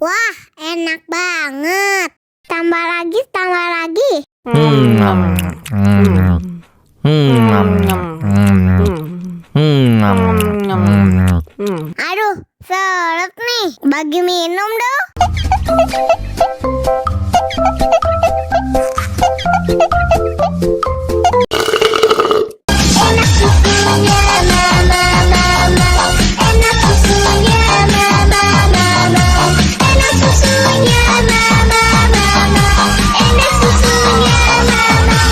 Wah, enak banget. Tambah lagi, tambah lagi. Aduh, seret nih. Bagi minum dong. Enak susunya, mama, mama. Enak susunya, mama, mama. Enak susunya, mama, mama. Enak susunya, mama,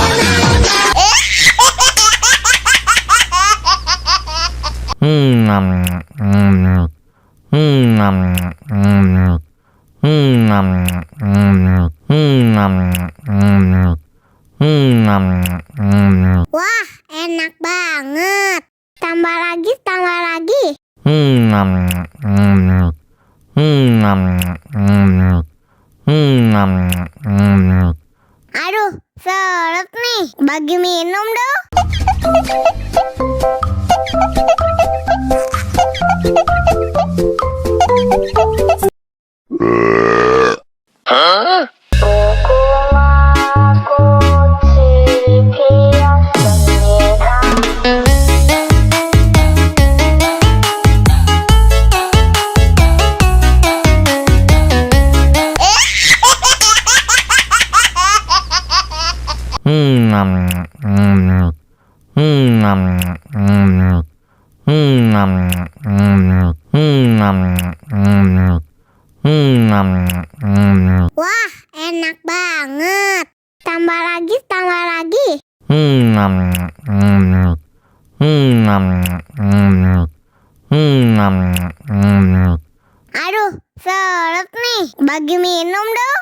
Wah, enak banget. Tambah lagi, tambah lagi. Aduh, seret nih. Bagi minum dong. Wah, enak banget. Tambah lagi, tambah lagi. Aduh, seret nih. Bagi minum dong.